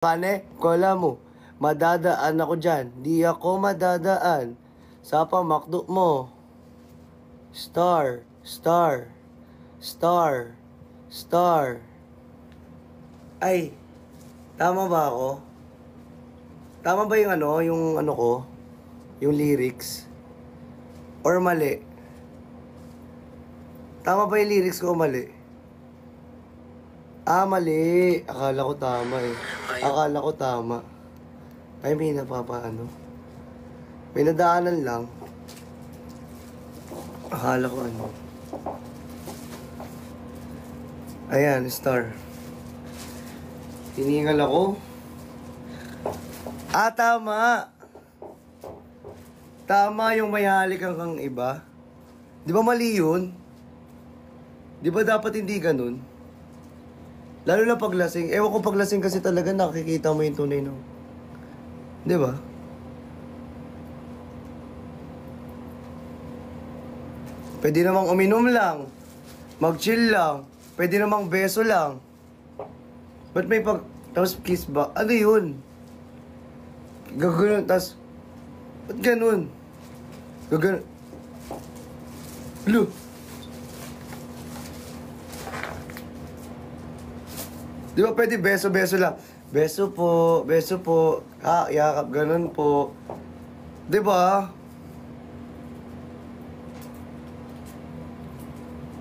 Kane, kala mo, madadaan ako dyan. Di ako madadaan sa pamakdo mo. Star, star, star, star. Ay, tama ba ako? Tama ba yung ano ko? Yung lyrics? Or mali? Tama ba yung lyrics ko o mali? Ah, mali. Akala ko tama eh. Akala ko tama. Ay, may napapaano. May nadaanan lang. Akala ko ano. Ayan, star. Hiningal ako. Ah, tama. Tama yung may halikan kang iba. Di ba mali yun? Di ba dapat hindi ganun? Lalo na paglasing. Ewan ko paglasing kasi talaga nakikita mo yung tunay no. Di ba? Pwede namang uminom lang. Mag-chill lang. Pwede namang beso lang. Ba't may tapos kiss ba? Ano yun? Gagano'n, tapos... Ba't ganun? Gagano'n... Hello? Di ba pwede beso-beso lang? Beso po, yakap, ganun po. Di ba?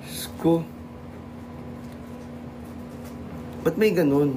Diyos ko. Ba't may ganun?